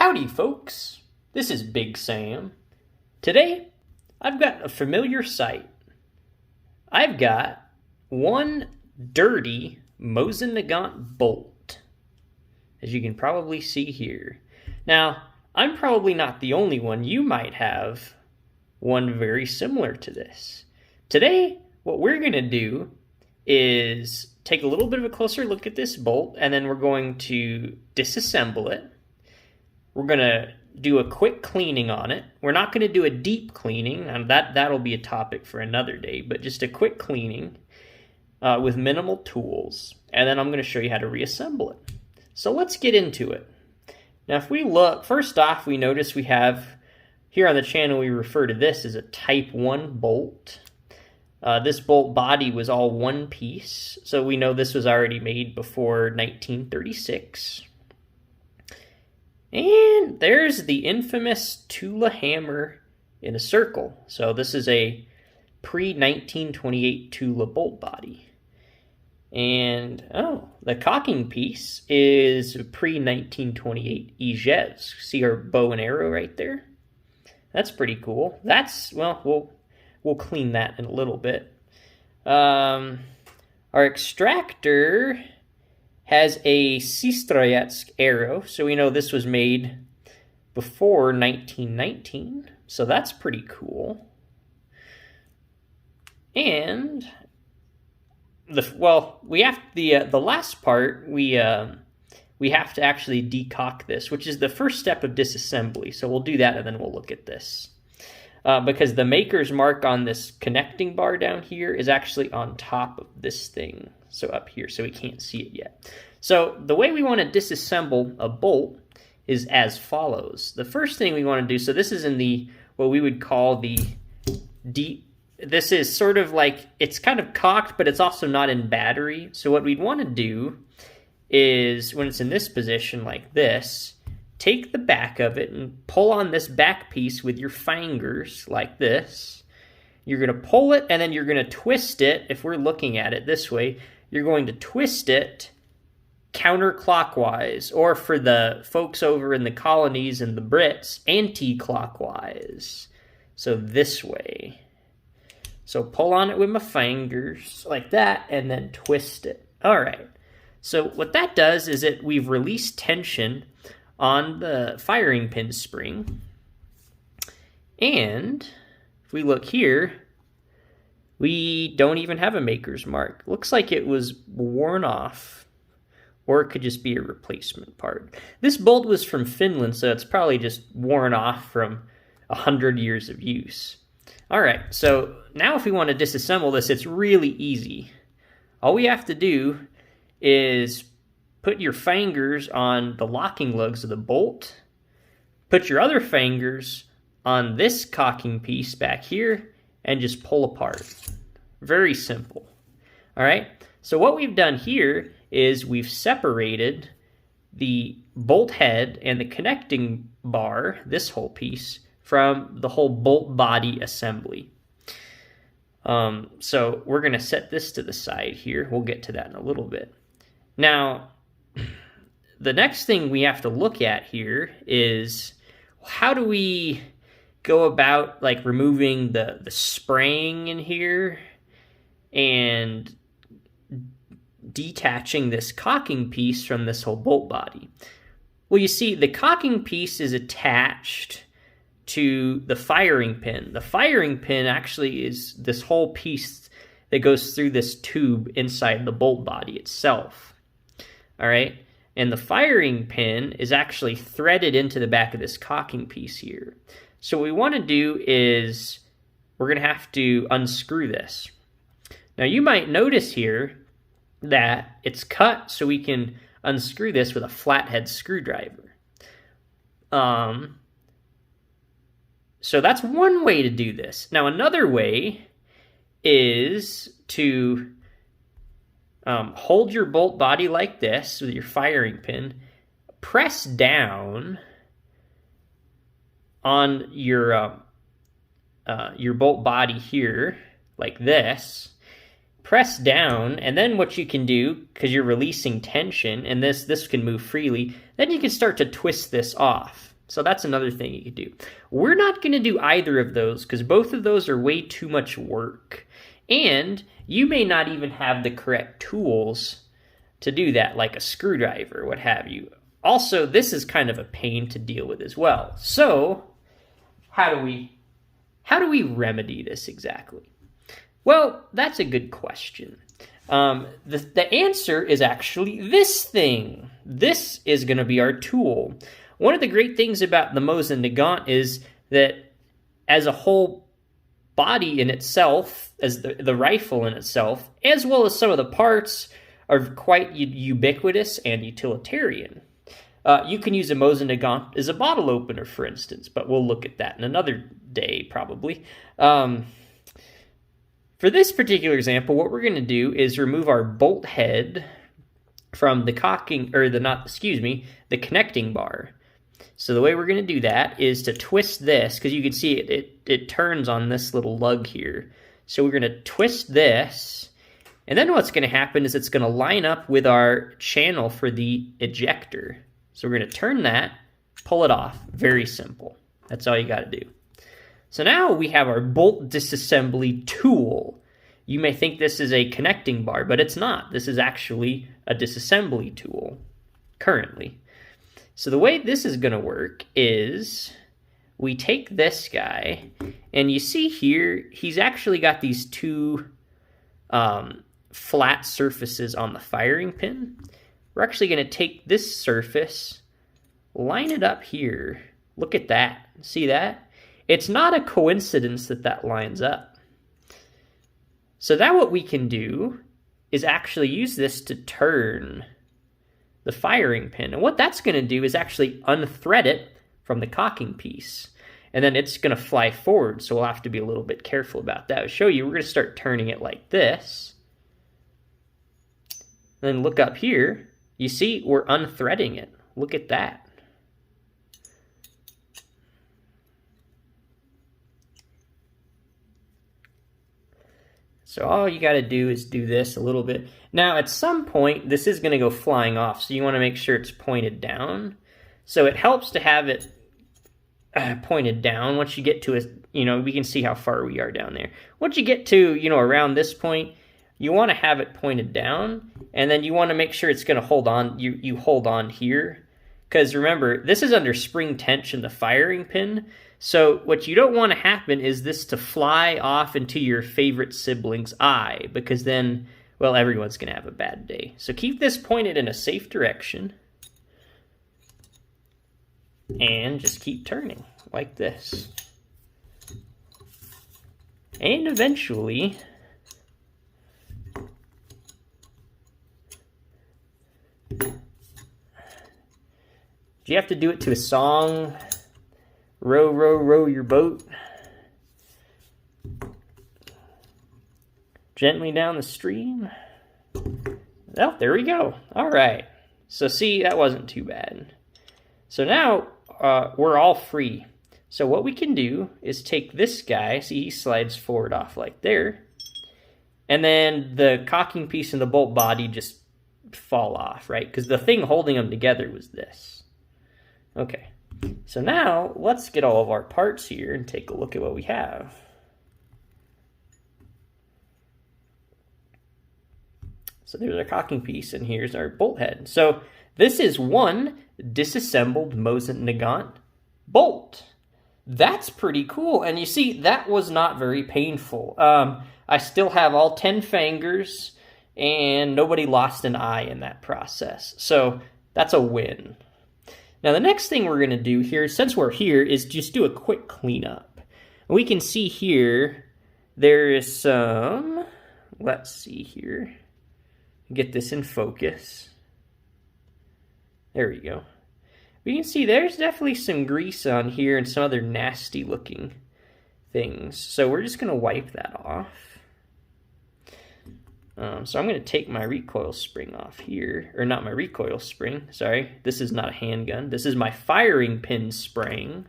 Howdy, folks. This is Big Sam. Today, I've got a familiar sight. I've got one dirty Mosin Nagant bolt, as you can probably see here. Now, I'm probably not the only one. You might have one very similar to this. Today, what we're going to do is take a little bit of a closer look at this bolt, and then we're going to disassemble it. We're going to do a quick cleaning on it. We're not going to do a deep cleaning, and that'll be a topic for another day, but just a quick cleaning with minimal tools, and then I'm going to show you how to reassemble it. So let's get into it. Now, if we look, first off, we notice we have, here on the channel, we refer to this as a Type 1 bolt. This bolt body was all one piece, so we know this was already made before 1936. And there's the infamous Tula hammer in a circle. So this is a pre-1928 Tula bolt body. And, the cocking piece is pre-1928 Ijevs. See our bow and arrow right there? That's pretty cool. We'll clean that in a little bit. Our extractor has a Sistroyetsk arrow, so we know this was made before 1919, so that's pretty cool. And the last part we have to actually decock this, which is the first step of disassembly. So we'll do that, and then we'll look at this. Because the maker's mark on this connecting bar down here is actually on top of this thing. So up here, so we can't see it yet. So the way we want to disassemble a bolt is as follows. The first thing we want to do, so this is in what we would call the deep, this is sort of like, it's kind of cocked, but it's also not in battery. So what we'd want to do is, when it's in this position like this, take the back of it and pull on this back piece with your fingers like this. You're going to pull it, and then you're going to twist it. If we're looking at it this way, you're going to twist it counterclockwise, or for the folks over in the colonies and the Brits, anti-clockwise. So this way. So pull on it with my fingers like that, and then twist it. All right. So what that does is we've released tension on the firing pin spring. And if we look here, we don't even have a maker's mark. Looks like it was worn off, or it could just be a replacement part. This bolt was from Finland, so it's probably just worn off from 100 years of use. All right, so now if we want to disassemble this, it's really easy. All we have to do is put your fingers on the locking lugs of the bolt, put your other fingers on this cocking piece back here, and just pull apart. Very simple. All right, so what we've done here is we've separated the bolt head and the connecting bar, this whole piece, from the whole bolt body assembly. So we're going to set this to the side here. We'll get to that in a little bit. Now, the next thing we have to look at here is, how do we go about like removing the spraying in here and detaching this cocking piece from this whole bolt body? Well, you see, the cocking piece is attached to the firing pin. The firing pin actually is this whole piece that goes through this tube inside the bolt body itself. All right, and the firing pin is actually threaded into the back of this cocking piece here. So what we want to do is we're going to have to unscrew this. Now you might notice here that it's cut, so we can unscrew this with a flathead screwdriver. So that's one way to do this. Now another way is to hold your bolt body like this with your firing pin, press down on your bolt body here like this, press down, and then what you can do, because you're releasing tension, and this can move freely, then you can start to twist this off. So that's another thing you could do. We're not going to do either of those because both of those are way too much work. And you may not even have the correct tools to do that, like a screwdriver, what have you. Also, this is kind of a pain to deal with as well. So, how do we remedy this exactly? Well, that's a good question. The answer is actually this thing. This is going to be our tool. One of the great things about the Mosin Nagant is that as a whole body in itself, as the rifle in itself, as well as some of the parts, are quite ubiquitous and utilitarian. You can use a Mosin Nagant as a bottle opener, for instance, but we'll look at that in another day, probably. For this particular example, what we're going to do is remove our bolt head from the the connecting bar. So the way we're going to do that is to twist this, because you can see it turns on this little lug here. So we're going to twist this, and then what's going to happen is it's going to line up with our channel for the ejector. So we're going to turn that, pull it off. Very simple. That's all you got to do. So now we have our bolt disassembly tool. You may think this is a connecting bar, but it's not. This is actually a disassembly tool currently. So the way this is going to work is we take this guy, and you see here, he's actually got these two flat surfaces on the firing pin. We're actually going to take this surface, line it up here. Look at that. See that? It's not a coincidence that that lines up. So now what we can do is actually use this to turn the firing pin. And what that's going to do is actually unthread it from the cocking piece. And then it's going to fly forward, so we'll have to be a little bit careful about that. I'll show you. We're going to start turning it like this. Then look up here. You see, we're unthreading it. Look at that. So all you got to do is do this a little bit. Now, at some point, this is going to go flying off, so you want to make sure it's pointed down. So it helps to have it pointed down. Once you get to we can see how far we are down there. Once you get to, around this point, you want to have it pointed down, and then you want to make sure it's going to hold on. You hold on here, because remember, this is under spring tension, the firing pin. So what you don't want to happen is this to fly off into your favorite sibling's eye, because then, well, everyone's going to have a bad day. So keep this pointed in a safe direction, and just keep turning like this. And eventually, do you have to do it to a song? Row, row, row your boat gently down the stream. Oh, there we go. All right. So see, that wasn't too bad. So now we're all free. So what we can do is take this guy. See, he slides forward off like there. And then the cocking piece and the bolt body just fall off, right? Because the thing holding them together was this. Okay. So now, let's get all of our parts here and take a look at what we have. So there's our cocking piece, and here's our bolt head. So this is one disassembled Mosin Nagant bolt. That's pretty cool. And you see, that was not very painful. I still have all 10 fingers, and nobody lost an eye in that process. So that's a win. Now, the next thing we're going to do here, since we're here, is just do a quick cleanup. We can see here, there is some, let's see here, get this in focus. There we go. We can see there's definitely some grease on here and some other nasty looking things. So we're just going to wipe that off. So I'm going to take my recoil spring off here, or not my recoil spring, sorry. This is not a handgun. This is my firing pin spring.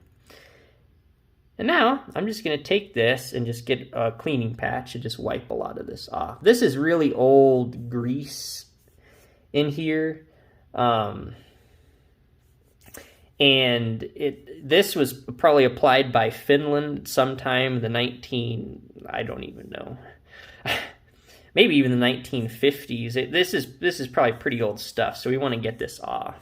And now I'm just going to take this and just get a cleaning patch and just wipe a lot of this off. This is really old grease in here. And this was probably applied by Finland sometime in the I don't even know. Maybe even the 1950s. This is probably pretty old stuff, so we want to get this off.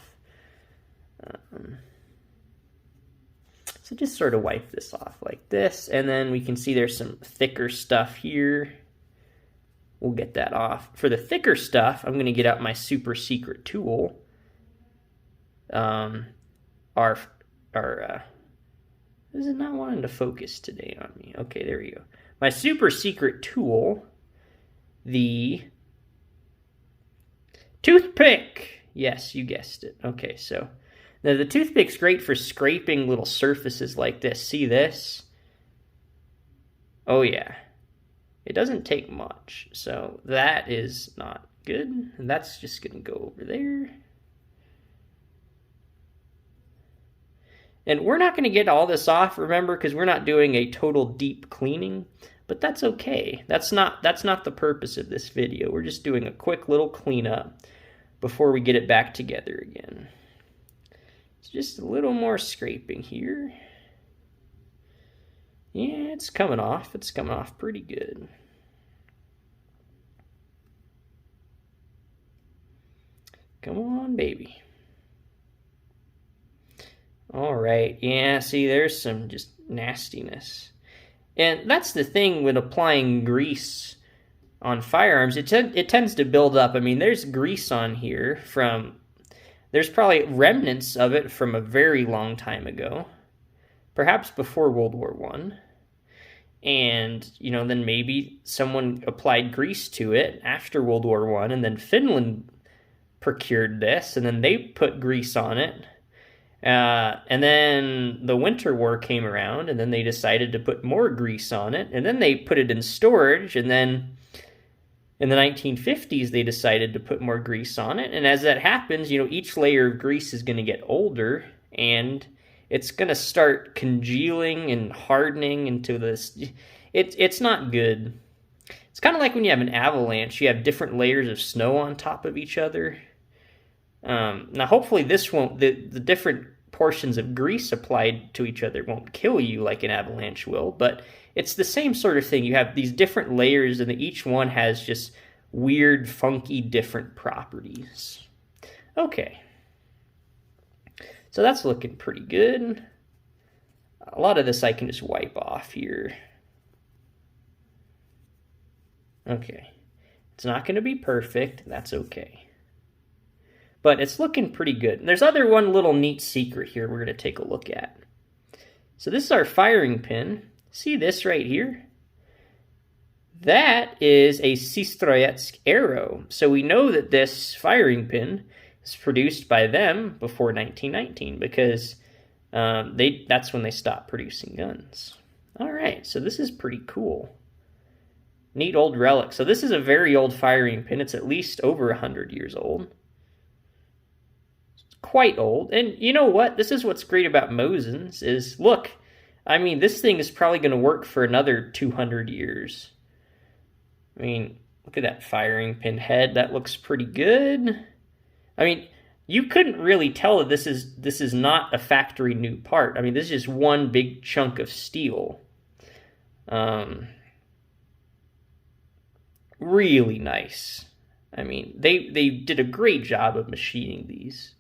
So just sort of wipe this off like this, and then we can see there's some thicker stuff here. We'll get that off. For the thicker stuff, I'm going to get out my super secret tool. Is it not wanting to focus today on me? Okay, there we go. My super secret tool, the toothpick. Yes, you guessed it. Okay, so now the toothpick's great for scraping little surfaces like this. See this? Oh yeah. It doesn't take much, so that is not good. And that's just going to go over there. And we're not going to get all this off, remember, because we're not doing a total deep cleaning, but that's okay. That's not the purpose of this video. We're just doing a quick little cleanup before we get it back together again. It's just a little more scraping here. Yeah, it's coming off. It's coming off pretty good. Come on, baby. All right, yeah, see, there's some just nastiness. And that's the thing with applying grease on firearms. It tends to build up. I mean, there's grease on here there's probably remnants of it from a very long time ago, perhaps before World War I. And, then maybe someone applied grease to it after World War I, and then Finland procured this, and then they put grease on it. And then the Winter War came around, and then they decided to put more grease on it, and then they put it in storage, and then in the 1950s they decided to put more grease on it, and as that happens, each layer of grease is going to get older, and it's going to start congealing and hardening into this. It's not good. It's kind of like when you have an avalanche, you have different layers of snow on top of each other. Now, hopefully this won't, the different portions of grease applied to each other won't kill you like an avalanche will, but it's the same sort of thing. You have these different layers, and each one has just weird, funky, different properties. Okay. So that's looking pretty good. A lot of this I can just wipe off here. Okay. It's not going to be perfect. That's okay. But it's looking pretty good. And there's one little neat secret here we're going to take a look at. So this is our firing pin. See this right here? That is a Systrojetsk arrow. So we know that this firing pin is produced by them before 1919 because that's when they stopped producing guns. All right, so this is pretty cool. Neat old relic. So this is a very old firing pin. It's at least over 100 years old. Quite old. And you know what? This is what's great about Mosins is, look, I mean, this thing is probably going to work for another 200 years. I mean, look at that firing pin head. That looks pretty good. I mean, you couldn't really tell that this is not a factory new part. I mean, this is just one big chunk of steel. Really nice. I mean, they did a great job of machining these.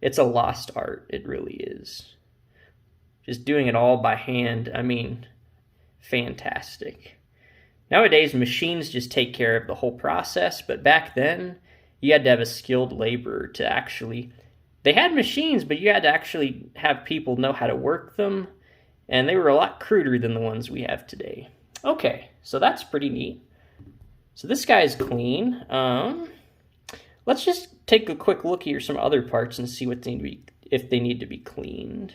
It's a lost art. It really is. Just doing it all by hand. I mean, fantastic. Nowadays, machines just take care of the whole process, but back then, you had to have a skilled laborer to actually... They had machines, but you had to actually have people know how to work them, and they were a lot cruder than the ones we have today. Okay, so that's pretty neat. So this guy's clean. Let's just take a quick look here at some other parts and see what if they need to be cleaned.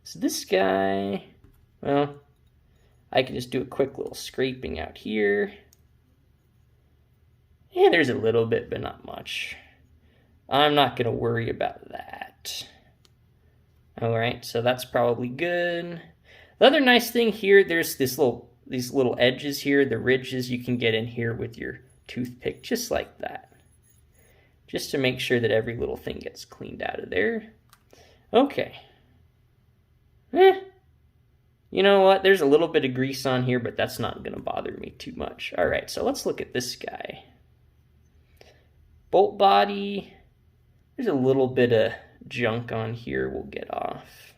So this guy, well, I can just do a quick little scraping out here. Yeah, there's a little bit, but not much. I'm not going to worry about that. All right, so that's probably good. The other nice thing here, there's these little edges here, the ridges you can get in here with your toothpick, just like that. just to make sure that every little thing gets cleaned out of there. Okay. You know what? There's a little bit of grease on here, but that's not going to bother me too much. All right, so let's look at this guy. Bolt body. There's a little bit of junk on here we'll get off.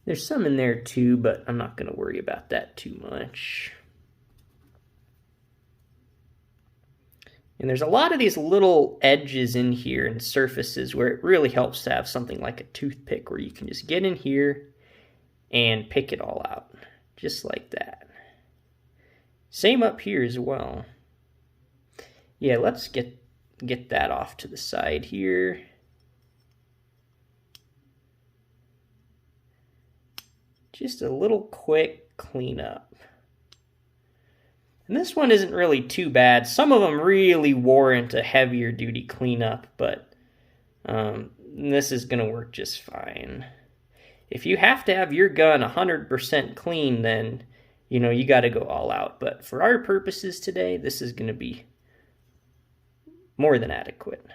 There's some in there too, but I'm not going to worry about that too much. And there's a lot of these little edges in here and surfaces where it really helps to have something like a toothpick where you can just get in here and pick it all out, just like that. Same up here as well. Yeah, let's get that off to the side here. Just a little quick cleanup. And this one isn't really too bad. Some of them really warrant a heavier duty cleanup, but this is going to work just fine. If you have to have your gun 100% clean, then you got to go all out. But for our purposes today, this is going to be more than adequate.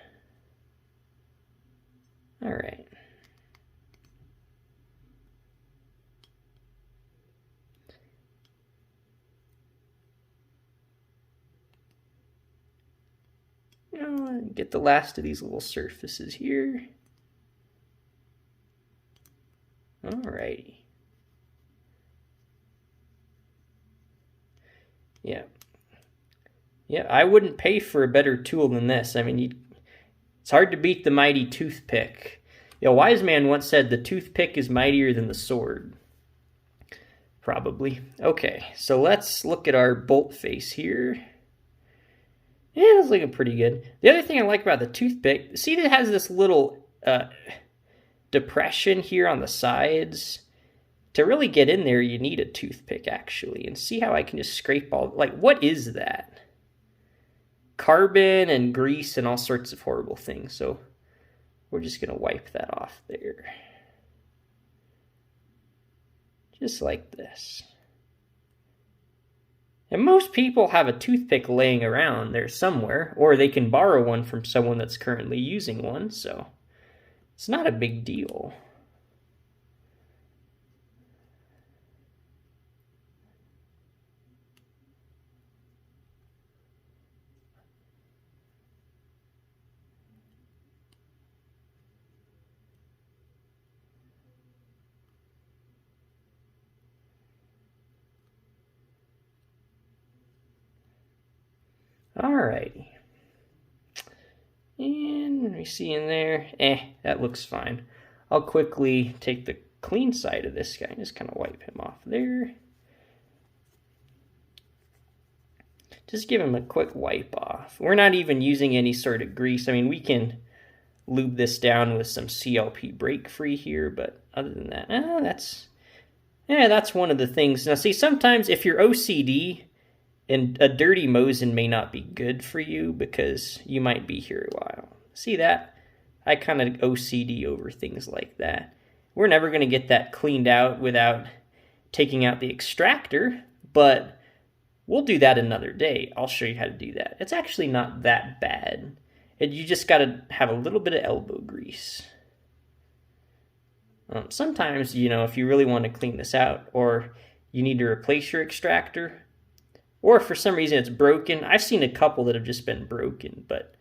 All right. Get the last of these little surfaces here. Alrighty. Yeah. Yeah, I wouldn't pay for a better tool than this. I mean, it's hard to beat the mighty toothpick. A wise man once said the toothpick is mightier than the sword. Probably. Okay, so let's look at our bolt face here. Yeah, it's looking pretty good. The other thing I like about the toothpick, see that it has this little depression here on the sides. To really get in there, you need a toothpick, actually. And see how I can just scrape all... Like, what is that? Carbon and grease and all sorts of horrible things. So we're just going to wipe that off there. Just like this. And most people have a toothpick laying around there somewhere, or they can borrow one from someone that's currently using one, so it's not a big deal. Alrighty. And let me see in there. That looks fine. I'll quickly take the clean side of this guy and just kind of wipe him off there. Just give him a quick wipe off. We're not even using any sort of grease. I mean, we can lube this down with some CLP brake free here, but other than that, that's one of the things. Now see, sometimes if you're OCD, and a dirty Mosin may not be good for you because you might be here a while. See that? I kind of OCD over things like that. We're never going to get that cleaned out without taking out the extractor, but we'll do that another day. I'll show you how to do that. It's actually not that bad. You just got to have a little bit of elbow grease. Sometimes, if you really want to clean this out or you need to replace your extractor, or if for some reason it's broken. I've seen a couple that have just been broken, but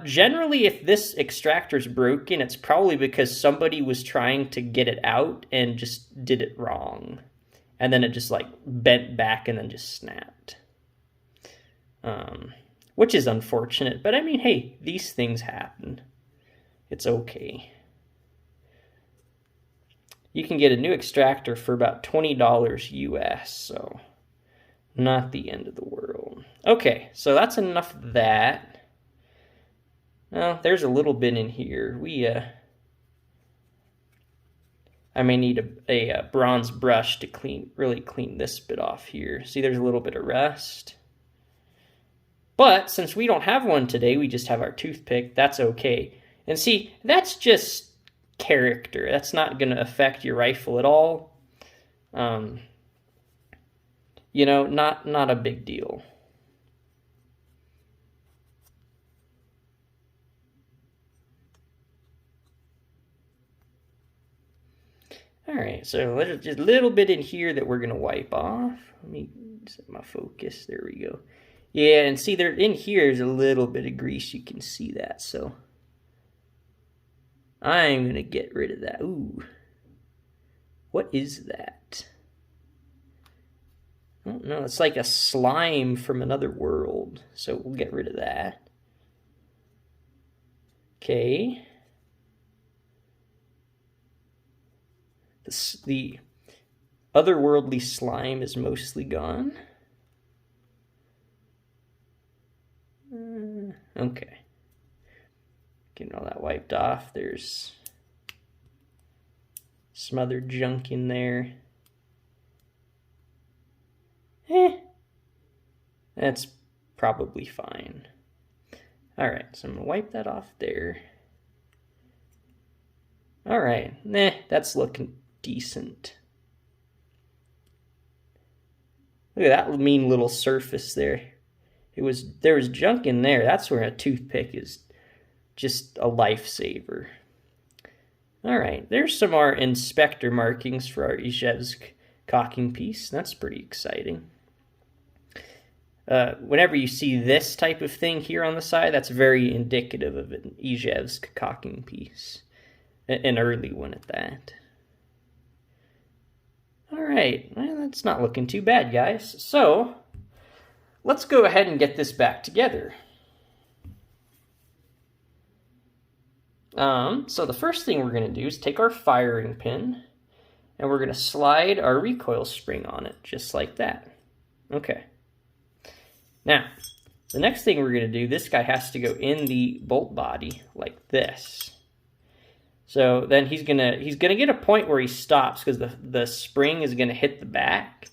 generally if this extractor is broken, it's probably because somebody was trying to get it out and just did it wrong. And then it just like bent back and then just snapped. Which is unfortunate, but I mean, hey, these things happen. It's okay. You can get a new extractor for about $20 US, so... not the end of the world. Okay, so that's enough of that. Well, there's a little bit in here. I may need a bronze brush to really clean this bit off here. See, there's a little bit of rust. But since we don't have one today, we just have our toothpick. That's okay. And see, that's just character. That's not going to affect your rifle at all. You know, not a big deal. All right, so there's just a little bit in here that we're going to wipe off. Let me set my focus. There we go. Yeah, and see, there in here is a little bit of grease. You can see that, so I'm going to get rid of that. Ooh, what is that? I don't know. It's like a slime from another world, so we'll get rid of that. Okay. The otherworldly slime is mostly gone. Okay. Getting all that wiped off. There's some other junk in there. That's probably fine. Alright, so I'm going to wipe that off there. Alright, that's looking decent. Look at that mean little surface there. There was junk in there. That's where a toothpick is just a lifesaver. Alright, there's some more inspector markings for our Ijevsk caulking piece. That's pretty exciting. Whenever you see this type of thing here on the side, that's very indicative of an Ijevsk caulking piece. An early one at that. Alright, well, that's not looking too bad, guys. So, let's go ahead and get this back together. So the first thing we're going to do is take our firing pin, and we're going to slide our recoil spring on it, just like that. Okay. Now, the next thing we're going to do, this guy has to go in the bolt body like this. So then he's gonna get a point where he stops because the spring is gonna hit the back,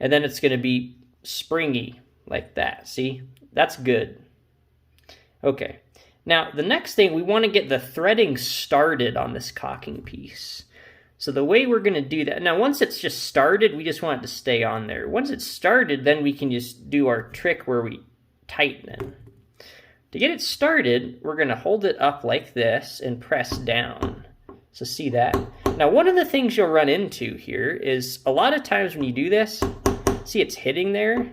and then it's gonna be springy like that. See, that's good. Okay. Now the next thing, we want to get the threading started on this caulking piece. So the way we're gonna do that, now once it's just started, we just want it to stay on there. Once it's started, then we can just do our trick where we tighten it. To get it started, we're going to hold it up like this and press down. So see that? Now, one of the things you'll run into here is a lot of times when you do this, see it's hitting there?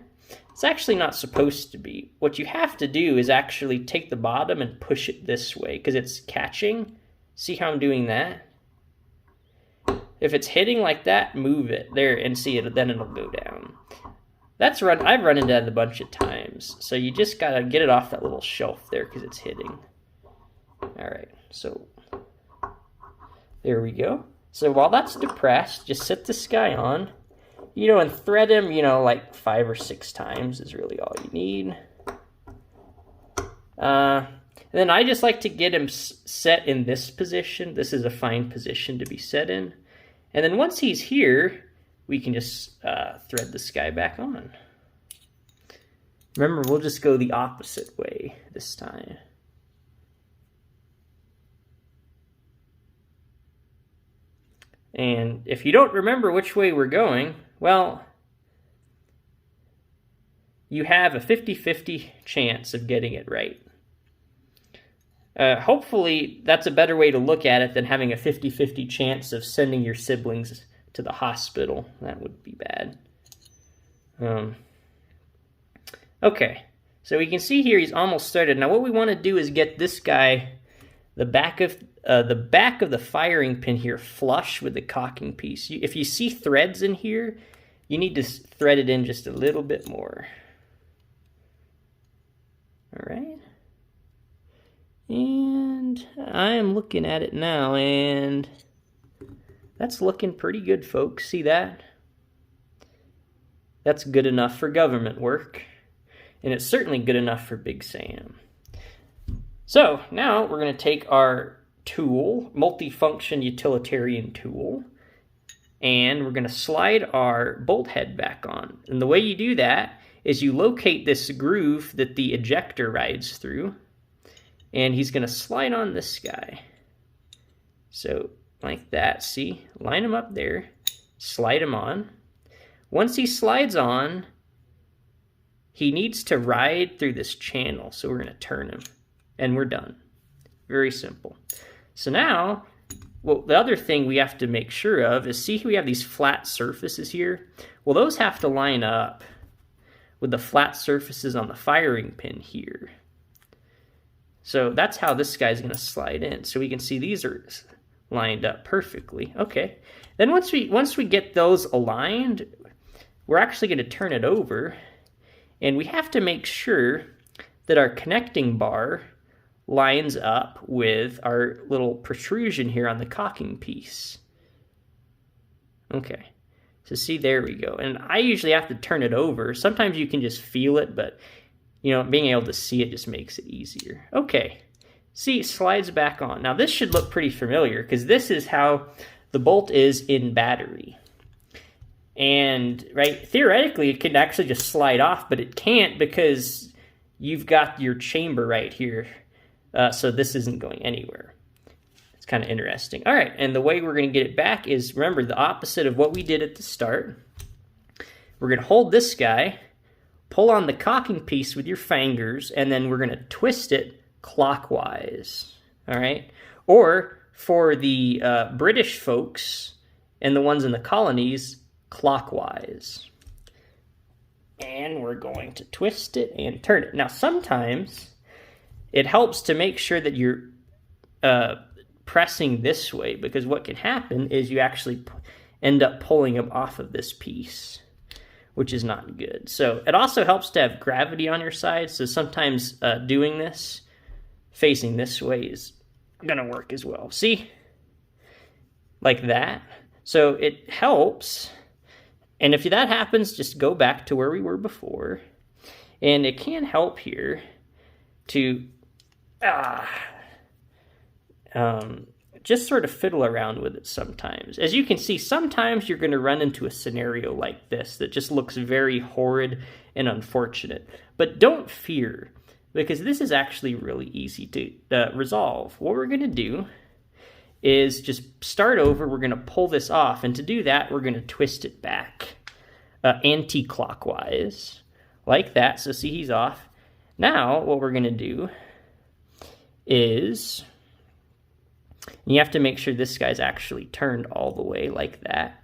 It's actually not supposed to be. What you have to do is actually take the bottom and push it this way because it's catching. See how I'm doing that? If it's hitting like that, move it there and see it, then it'll go down. I've run into that a bunch of times. So you just gotta get it off that little shelf there because it's hitting. Alright, so there we go. So while that's depressed, just set this guy on, and thread him, like 5 or 6 times is really all you need. And then I just like to get him set in this position. This is a fine position to be set in. And then once he's here, we can just thread this guy back on. Remember, we'll just go the opposite way this time. And if you don't remember which way we're going, well, you have a 50-50 chance of getting it right. Hopefully, that's a better way to look at it than having a 50-50 chance of sending your siblings to the hospital. That would be bad. Okay, so we can see here he's almost started. Now what we want to do is get this guy, the back of the firing pin here, flush with the caulking piece. If you see threads in here, you need to thread it in just a little bit more. All right. And I am looking at it now, and that's looking pretty good, folks. See that? That's good enough for government work, and it's certainly good enough for Big Sam. So now we're going to take our tool, multifunction utilitarian tool, and we're going to slide our bolt head back on. And the way you do that is you locate this groove that the ejector rides through, and he's going to slide on this guy. So like that, see? Line him up there, slide him on. once he slides on, he needs to ride through this channel. So we're going to turn him, and we're done. Very simple. So now, well, the other thing we have to make sure of is, see, we have these flat surfaces here. Well, those have to line up with the flat surfaces on the firing pin here. So that's how this guy's going to slide in. So we can see these are lined up perfectly. Okay. Then once we get those aligned, we're actually going to turn it over, and we have to make sure that our connecting bar lines up with our little protrusion here on the cocking piece. Okay. So see, there we go. And I usually have to turn it over. Sometimes you can just feel it, but you know, being able to see it just makes it easier. Okay. See, it slides back on. Now this should look pretty familiar because this is how the bolt is in battery. And right, theoretically it could actually just slide off, but it can't because you've got your chamber right here. So this isn't going anywhere. It's kind of interesting. All right, and the way we're going to get it back is, remember, the opposite of what we did at the start. We're going to hold this guy, pull on the cocking piece with your fingers, and then we're going to twist it clockwise. All right? Or for the British folks and the ones in the colonies, clockwise. And we're going to twist it and turn it. Now, sometimes it helps to make sure that you're pressing this way, because what can happen is you actually end up pulling them off of this piece, which is not good. So it also helps to have gravity on your side. So sometimes doing this, facing this way, is going to work as well. See? Like that. So it helps. And if that happens, just go back to where we were before. And it can help here to just sort of fiddle around with it sometimes. As you can see, sometimes you're going to run into a scenario like this that just looks very horrid and unfortunate. But don't fear, because this is actually really easy to resolve. What we're going to do is just start over. We're going to pull this off, and to do that, we're going to twist it back anti-clockwise, like that. So see, he's off. Now, what we're going to do is, you have to make sure this guy's actually turned all the way like that.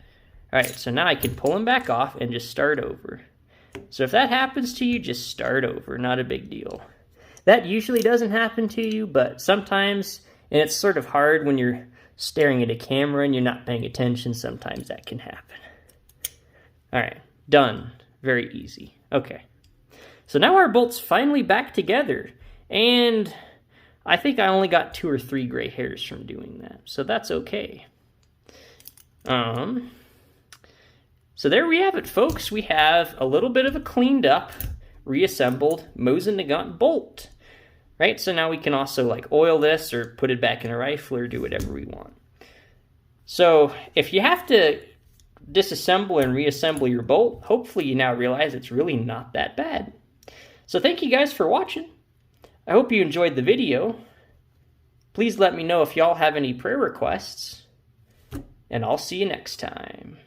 All right, so now I can pull him back off and just start over. So if that happens to you, just start over, not a big deal. That usually doesn't happen to you, but sometimes, and it's sort of hard when you're staring at a camera and you're not paying attention, sometimes that can happen. All right, done. Very easy. Okay. So now our bolt's finally back together, and I think I only got 2 or 3 gray hairs from doing that, so that's okay. So there we have it, folks. We have a little bit of a cleaned up, reassembled Mosin Nagant bolt, right? So now we can also like oil this or put it back in a rifle or do whatever we want. So if you have to disassemble and reassemble your bolt, hopefully you now realize it's really not that bad. So thank you guys for watching. I hope you enjoyed the video. Please let me know if y'all have any prayer requests, and I'll see you next time.